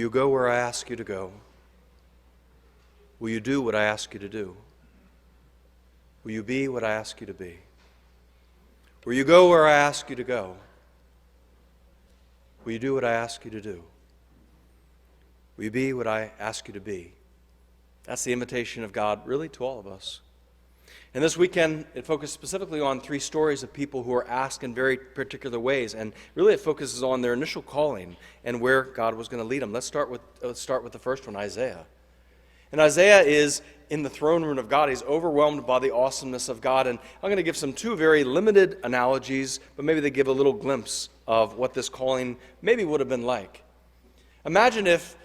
you go where I ask you to go? Will you do what I ask you to do? Will you be what I ask you to be? Will you go where I ask you to go? Will you do what I ask you to do? Will you be what I ask you to be? That's the invitation of God, really, to all of us. And this weekend, it focused specifically on 3 stories of people who are asked in very particular ways. And really, it focuses on their initial calling and where God was going to lead them. Let's start with the first one, Isaiah. And Isaiah is in the throne room of God. He's overwhelmed by the awesomeness of God. And I'm going to give some 2 very limited analogies, but maybe they give a little glimpse of what this calling maybe would have been like. Imagine if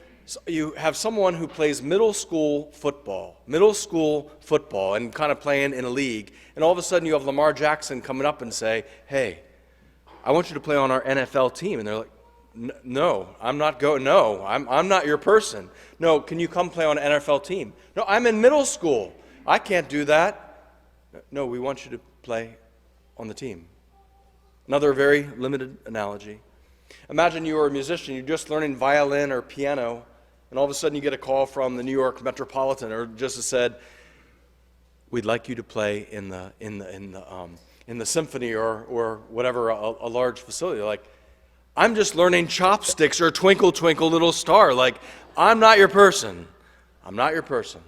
you have someone who plays middle school football, and kind of playing in a league, and all of a sudden you have Lamar Jackson coming up and say, hey, I want you to play on our NFL team. And they're like, no, I'm not going. No, I'm not your person. No, can you come play on an NFL team? No, I'm in middle school. I can't do that. No, we want you to play on the team. Another very limited analogy. Imagine you are a musician, you're just learning violin or piano, and all of a sudden you get a call from the New York Metropolitan, or just said, we'd like you to play in the symphony or whatever, a large facility. Like, I'm just learning chopsticks or Twinkle Twinkle Little Star. Like, I'm not your person. I'm not your person.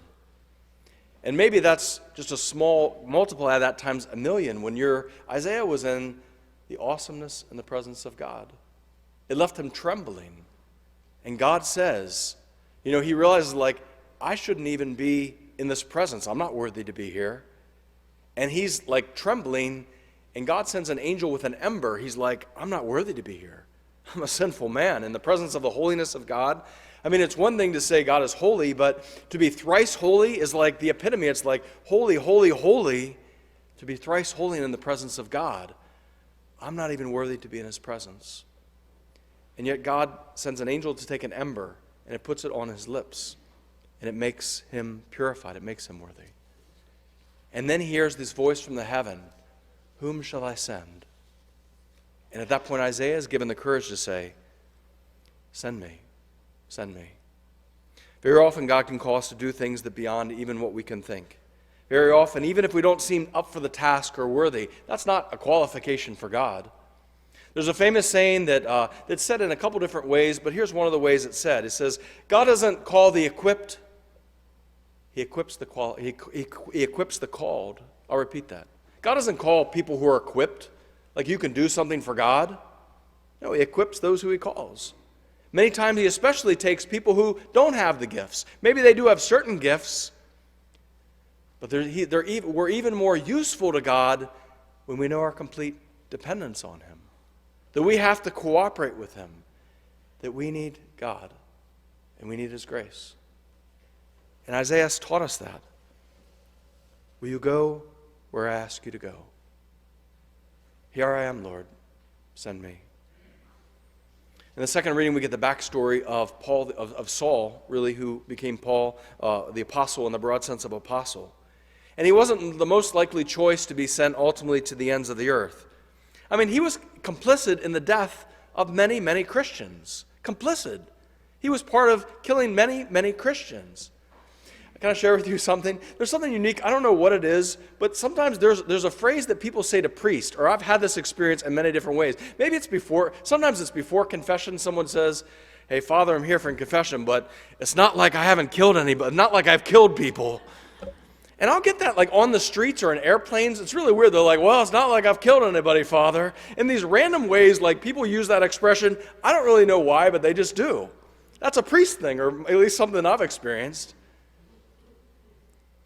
And maybe that's just a small multiply that times a million when Isaiah was in the awesomeness and the presence of God. It left him trembling. And God says, he realizes, I shouldn't even be in this presence. I'm not worthy to be here. And he's trembling, and God sends an angel with an ember. He's like, I'm not worthy to be here. I'm a sinful man. In the presence of the holiness of God, it's one thing to say God is holy, but to be thrice holy is like the epitome. It's like holy, holy, holy. To be thrice holy in the presence of God, I'm not even worthy to be in his presence. And yet God sends an angel to take an ember, and it puts it on his lips, and it makes him purified. It makes him worthy. And then he hears this voice from the heaven, whom shall I send? And at that point, Isaiah is given the courage to say, send me, send me. Very often, God can call us to do things that beyond even what we can think. Very often, even if we don't seem up for the task or worthy, that's not a qualification for God. There's a famous saying that's said in a couple different ways, but here's one of the ways it's said. It says, God doesn't call the equipped, he equips the called. I'll repeat that. God doesn't call people who are equipped, like you can do something for God. No, he equips those who he calls. Many times he especially takes people who don't have the gifts. Maybe they do have certain gifts, but we're even more useful to God when we know our complete dependence on him. That we have to cooperate with him. That we need God and we need his grace. And Isaiah has taught us that. Will you go where I ask you to go? Here I am, Lord. Send me. In the second reading, we get the backstory of Saul, really, who became Paul, the apostle in the broad sense of apostle. And he wasn't the most likely choice to be sent ultimately to the ends of the earth. He was complicit in the death of many, many Christians. Complicit. He was part of killing many, many Christians. Can I share with you something? There's something unique. I don't know what it is, but sometimes there's a phrase that people say to priests, or I've had this experience in many different ways. Sometimes it's before confession. Someone says, hey, Father, I'm here for confession, but it's not like I haven't killed anybody, not like I've killed people. And I'll get that on the streets or in airplanes. It's really weird. They're like, well, it's not like I've killed anybody, Father. In these random ways, people use that expression. I don't really know why, but they just do. That's a priest thing, or at least something I've experienced.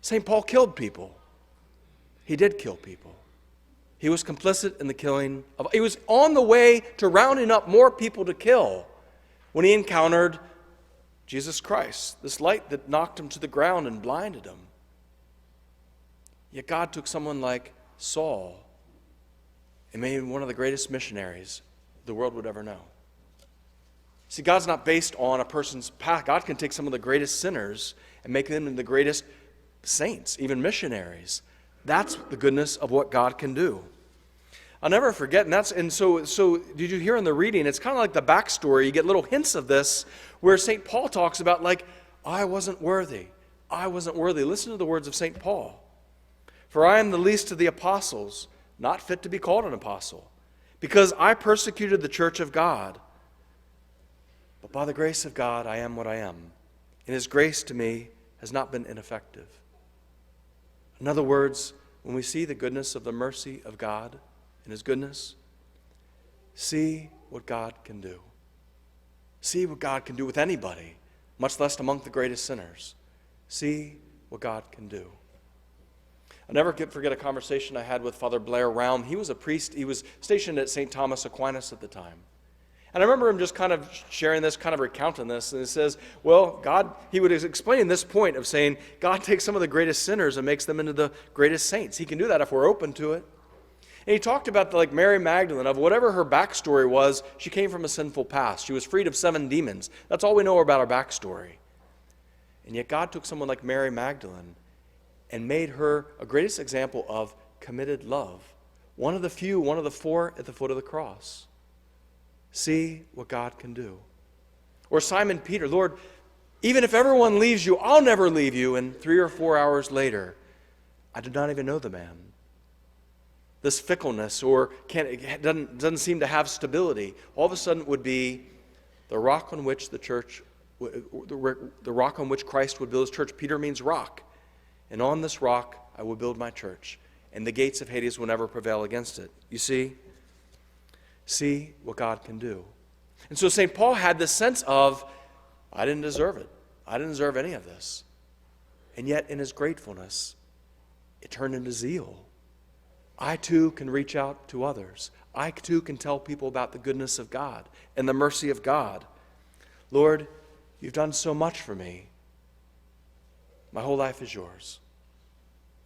St. Paul killed people. He did kill people. He was complicit in the killing of... He was on the way to rounding up more people to kill when he encountered Jesus Christ, this light that knocked him to the ground and blinded him. Yet God took someone like Saul and made him one of the greatest missionaries the world would ever know. See, God's not based on a person's path. God can take some of the greatest sinners and make them into the greatest saints, even missionaries. That's the goodness of what God can do. I'll never forget, and so did you hear in the reading, it's kind of like the backstory, you get little hints of this, where St. Paul talks about like, I wasn't worthy. Listen to the words of St. Paul. For I am the least of the apostles, not fit to be called an apostle, because I persecuted the church of God. But by the grace of God, I am what I am. And His grace to me has not been ineffective. In other words, when we see the goodness of the mercy of God and His goodness, see what God can do. See what God can do with anybody, much less among the greatest sinners. See what God can do. I'll never forget a conversation I had with Father Blair Raum. He was a priest. He was stationed at St. Thomas Aquinas at the time. And I remember him just kind of sharing this, kind of recounting this. And it says, well, God, he would explain this point of saying, God takes some of the greatest sinners and makes them into the greatest saints. He can do that if we're open to it. And he talked about like Mary Magdalene, of whatever her backstory was, she came from a sinful past. She was freed of 7 demons. That's all we know about her backstory. And yet God took someone like Mary Magdalene and made her a greatest example of committed love. One of the few, one of the 4 at the foot of the cross. See what God can do. Or Simon Peter, Lord, even if everyone leaves you, I'll never leave you. And 3 or 4 hours later, I did not even know the man. This fickleness, or doesn't seem to have stability, all of a sudden would be the rock on which the church, the rock on which Christ would build His church. Peter means rock. And on this rock I will build my church, and the gates of Hades will never prevail against it. You see? See what God can do. And so St. Paul had this sense of, I didn't deserve it. I didn't deserve any of this. And yet in his gratefulness, it turned into zeal. I too can reach out to others. I too can tell people about the goodness of God and the mercy of God. Lord, you've done so much for me. My whole life is yours.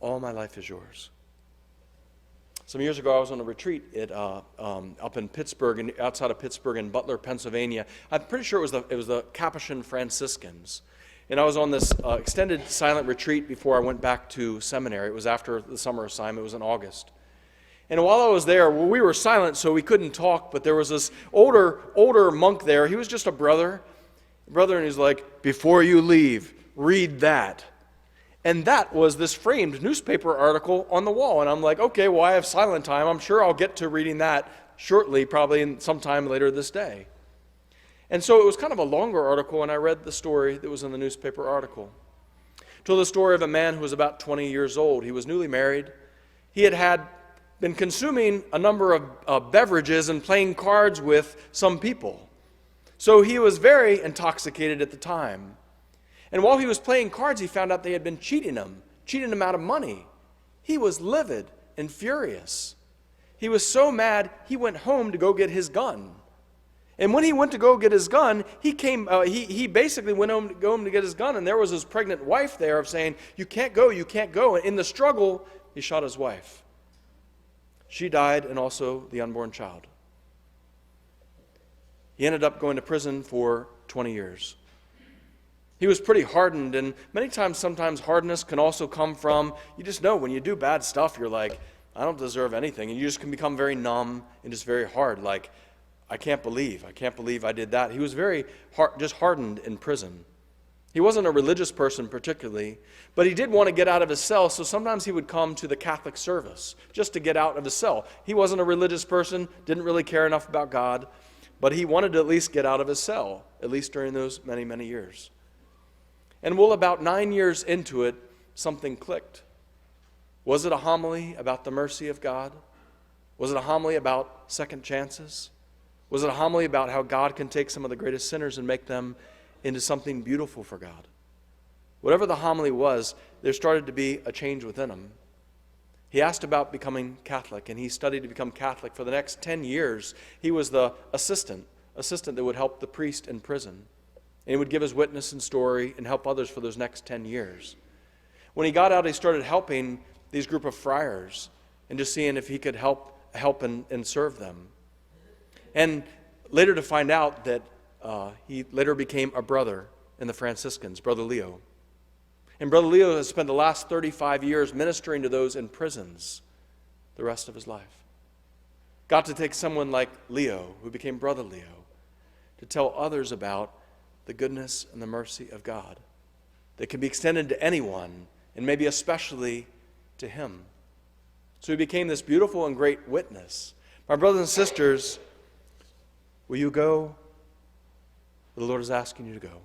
All my life is yours. Some years ago, I was on a retreat up in Pittsburgh, outside of Pittsburgh in Butler, Pennsylvania. I'm pretty sure it was the Capuchin Franciscans. And I was on this extended silent retreat before I went back to seminary. It was after the summer assignment. It was in August. And while I was there, well, we were silent, so we couldn't talk, but there was this older monk there. He was just a brother, and he's like, before you leave, read that. And that was this framed newspaper article on the wall. And I'm like, okay, well, I have silent time. I'm sure I'll get to reading that shortly, probably sometime later this day. And so it was kind of a longer article, and I read the story that was in the newspaper article. It told the story of a man who was about 20 years old. He was newly married. He had been consuming a number of beverages and playing cards with some people. So he was very intoxicated at the time. And while he was playing cards, he found out they had been cheating him out of money. He was livid and furious. He was so mad, he went home to go get his gun. And when he went to go get his gun, he basically went home to get his gun, and there was his pregnant wife there of saying, you can't go. And in the struggle, he shot his wife. She died, and also the unborn child. He ended up going to prison for 20 years. He was pretty hardened, and many times, sometimes hardness can also come from, you just know when you do bad stuff, you're like, I don't deserve anything. And you just can become very numb and just very hard, like, I can't believe I did that. He was very just hardened in prison. He wasn't a religious person particularly, but he did want to get out of his cell, so sometimes he would come to the Catholic service just to get out of his cell. He wasn't a religious person, didn't really care enough about God, but he wanted to at least get out of his cell, at least during those many, many years. And well, about 9 years into it, something clicked. Was it a homily about the mercy of God? Was it a homily about second chances? Was it a homily about how God can take some of the greatest sinners and make them into something beautiful for God? Whatever the homily was, there started to be a change within him. He asked about becoming Catholic, and he studied to become Catholic. For the next 10 years, he was the assistant that would help the priest in prison. And he would give his witness and story and help others for those next 10 years. When he got out, he started helping these group of friars and just seeing if he could help and serve them. And later to find out that he later became a brother in the Franciscans, Brother Leo. And Brother Leo has spent the last 35 years ministering to those in prisons the rest of his life. got to take someone like Leo, who became Brother Leo, to tell others about the goodness and the mercy of God that can be extended to anyone, and maybe especially to him. So he became this beautiful and great witness. My brothers and sisters, will you go where the Lord is asking you to go?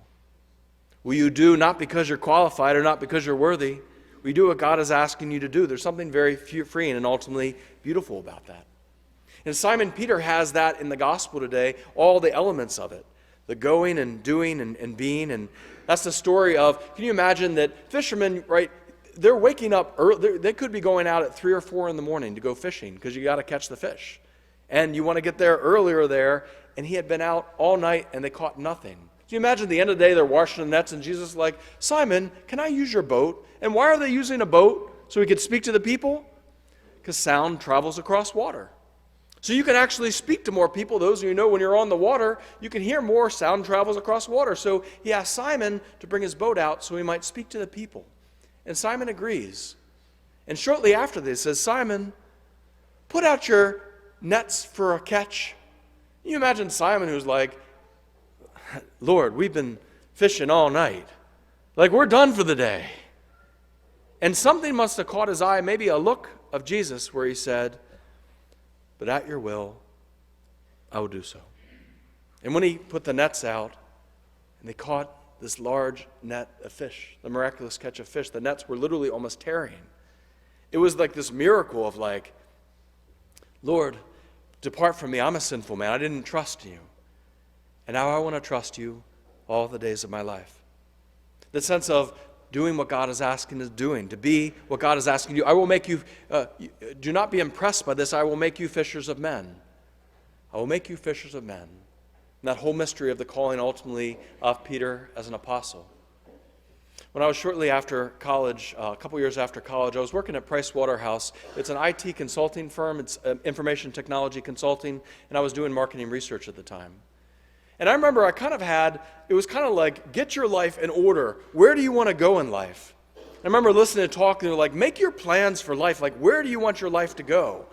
Will you do not because you're qualified or not because you're worthy? Will you do what God is asking you to do? There's something very freeing and ultimately beautiful about that. And Simon Peter has that in the gospel today, all the elements of it. The going and doing and being. And that's the story of, can you imagine that fishermen, right, they're waking up early. They could be going out at 3 or 4 in the morning to go fishing because you got to catch the fish. And you want to get there earlier there. And he had been out all night and they caught nothing. Can you imagine at the end of the day they're washing the nets and Jesus is like, Simon, can I use your boat? And why are they using a boat? So he could speak to the people? Because sound travels across water. So you can actually speak to more people. Those of you know when you're on the water, you can hear more sound travels across water. So he asked Simon to bring his boat out so he might speak to the people. And Simon agrees. And shortly after this, says, Simon, put out your nets for a catch. Can you imagine Simon who's like, Lord, we've been fishing all night. Like, we're done for the day. And something must have caught his eye, maybe a look of Jesus where he said, but at your will, I will do so. And when he put the nets out, and they caught this large net of fish, the miraculous catch of fish, the nets were literally almost tearing. It was like this miracle of like, Lord, depart from me, I'm a sinful man, I didn't trust you. And now I want to trust you all the days of my life. The sense of doing what God is asking us doing, to be what God is asking you. I will make you, do not be impressed by this, I will make you fishers of men. I will make you fishers of men. And that whole mystery of the calling ultimately of Peter as an apostle. When I was shortly after college, a couple years after college, I was working at Price Waterhouse. It's an IT consulting firm, it's information technology consulting, and I was doing marketing research at the time. And I remember it was kind of like, get your life in order. Where do you want to go in life? I remember listening to talk, and they're like, make your plans for life. Like, where do you want your life to go?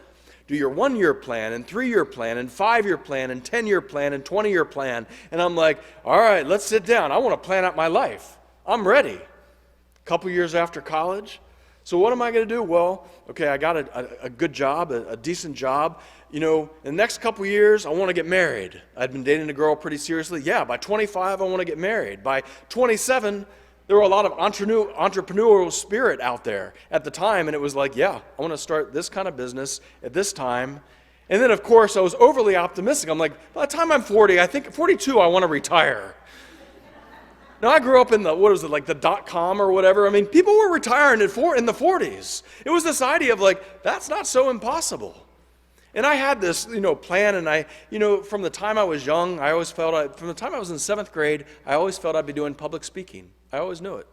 Do your 1-year plan, and 3-year plan, and 5-year plan, and 10-year plan, and 20-year plan. And I'm like, all right, let's sit down. I want to plan out my life. I'm ready. A couple years after college. So what am I going to do? Well, okay, I got a good job, a decent job. You know, in the next couple years, I want to get married. I'd been dating a girl pretty seriously. Yeah, by 25, I want to get married. By 27, there were a lot of entrepreneurial spirit out there at the time, and it was like, yeah, I want to start this kind of business at this time. And then, of course, I was overly optimistic. I'm like, by the time I'm 40, I think 42, I want to retire. Now, I grew up in the .com or whatever. I mean, people were retiring in the 40s. It was this idea of like, that's not so impossible. And I had this, plan, and from the time I was young, from the time I was in 7th grade, I always felt I'd be doing public speaking. I always knew it.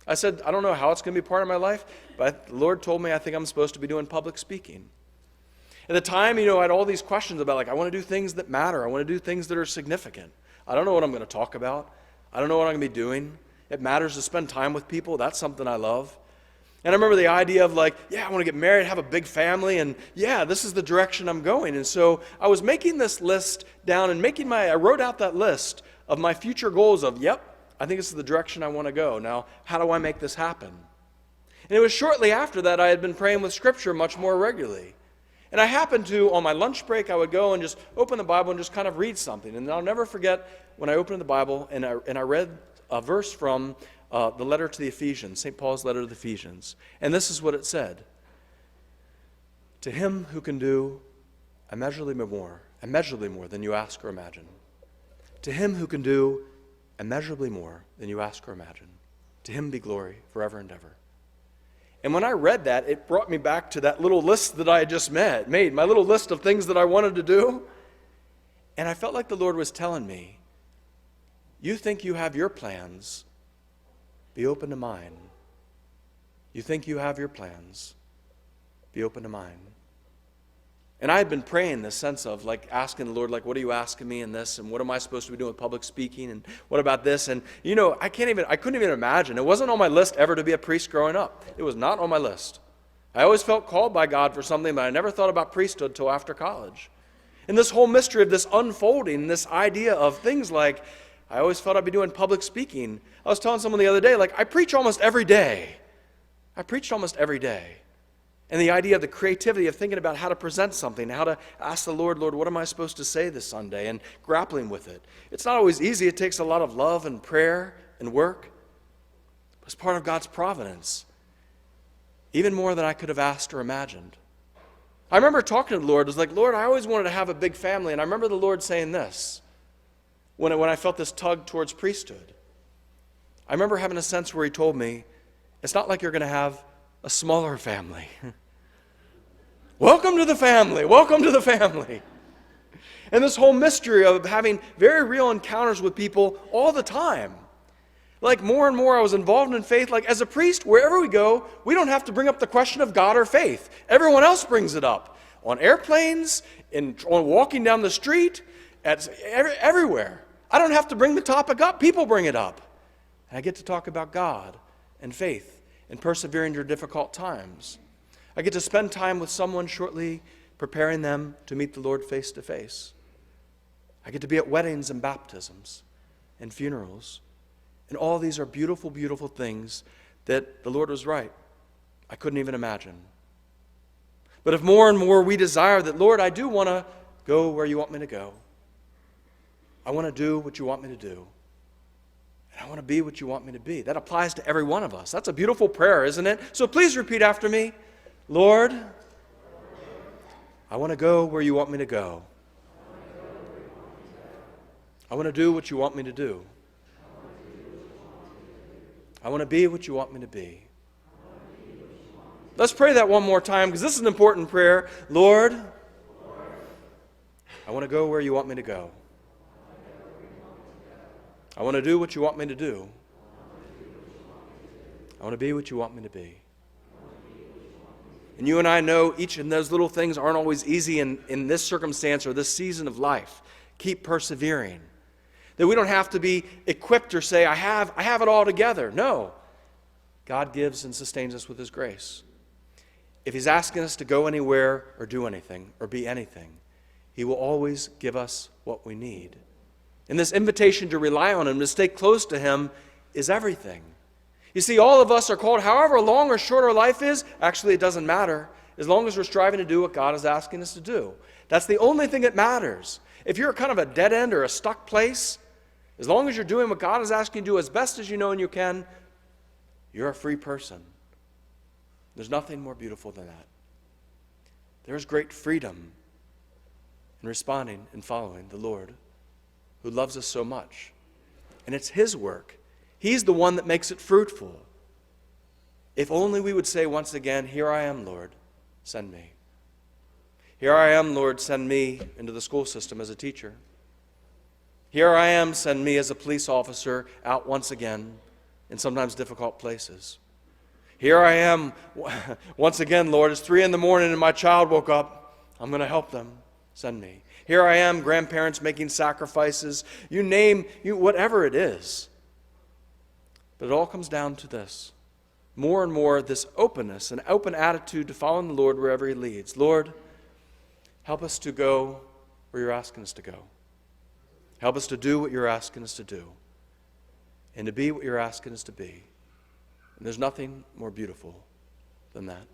I said, I don't know how it's going to be part of my life, but the Lord told me I think I'm supposed to be doing public speaking. At the time, I had all these questions about, like, I want to do things that matter. I want to do things that are significant. I don't know what I'm going to talk about. I don't know what I'm going to be doing. It matters to spend time with people. That's something I love. And I remember the idea of like, yeah, I want to get married, have a big family, and yeah, this is the direction I'm going. And so I was making this list down and I wrote out that list of my future goals of, yep, I think this is the direction I want to go. Now, how do I make this happen? And it was shortly after that I had been praying with Scripture much more regularly. And I happened to, on my lunch break, I would go and just open the Bible and just kind of read something. And I'll never forget when I opened the Bible and I read a verse from the letter to the Ephesians, St. Paul's letter to the Ephesians. And this is what it said. To him who can do immeasurably more than you ask or imagine. To him who can do immeasurably more than you ask or imagine. To him be glory forever and ever. And when I read that, it brought me back to that little list that I had just made, my little list of things that I wanted to do. And I felt like the Lord was telling me, you think you have your plans, be open to mine. You think you have your plans, be open to mine. And I had been praying this sense of like asking the Lord, like, what are you asking me in this? And what am I supposed to be doing with public speaking? And what about this? And I couldn't even imagine. It wasn't on my list ever to be a priest growing up. It was not on my list. I always felt called by God for something, but I never thought about priesthood until after college. And this whole mystery of this unfolding, this idea of things like, I always felt I'd be doing public speaking. I was telling someone the other day, like, I preach almost every day. I preached almost every day. And the idea of the creativity of thinking about how to present something, how to ask the Lord, what am I supposed to say this Sunday? And grappling with it. It's not always easy. It takes a lot of love and prayer and work. But it's part of God's providence. Even more than I could have asked or imagined. I remember talking to the Lord. It was like, Lord, I always wanted to have a big family. And I remember the Lord saying this when I felt this tug towards priesthood. I remember having a sense where he told me, it's not like you're going to have a smaller family. Welcome to the family. Welcome to the family. And this whole mystery of having very real encounters with people all the time. Like more and more I was involved in faith. Like as a priest, wherever we go, we don't have to bring up the question of God or faith. Everyone else brings it up. On airplanes, on walking down the street, everywhere. I don't have to bring the topic up. People bring it up. And I get to talk about God and faith and persevering through difficult times. I get to spend time with someone shortly, preparing them to meet the Lord face to face. I get to be at weddings and baptisms and funerals. And all these are beautiful, beautiful things that the Lord was right. I couldn't even imagine. But if more and more we desire that, Lord, I do want to go where you want me to go. I want to do what you want me to do. And I want to be what you want me to be. That applies to every one of us. That's a beautiful prayer, isn't it? So please repeat after me. Lord, I want to go where you want me to go. I want to do what you want me to do. I want to be what you want me to be. Let's pray that one more time because this is an important prayer. Lord, I want to go where you want me to go. I want to do what you want me to do. I want to be what you want me to be. And you and I know each of those little things aren't always easy in this circumstance or this season of life. Keep persevering. That we don't have to be equipped or say, I have it all together. No. God gives and sustains us with His grace. If He's asking us to go anywhere or do anything or be anything, He will always give us what we need. And this invitation to rely on Him, to stay close to Him, is everything. You see, all of us are called, however long or short our life is, actually it doesn't matter, as long as we're striving to do what God is asking us to do. That's the only thing that matters. If you're kind of a dead end or a stuck place, as long as you're doing what God is asking you to do as best as you know and you can, you're a free person. There's nothing more beautiful than that. There's great freedom in responding and following the Lord who loves us so much. And it's His work. He's the one that makes it fruitful. If only we would say once again, here I am, Lord, send me. Here I am, Lord, send me into the school system as a teacher. Here I am, send me as a police officer out once again in sometimes difficult places. Here I am, once again, Lord, it's 3 a.m. and my child woke up. I'm going to help them. Send me. Here I am, grandparents making sacrifices. You name, whatever it is. But it all comes down to this. More and more, this openness, an open attitude to following the Lord wherever He leads. Lord, help us to go where you're asking us to go. Help us to do what you're asking us to do. And to be what you're asking us to be. And there's nothing more beautiful than that.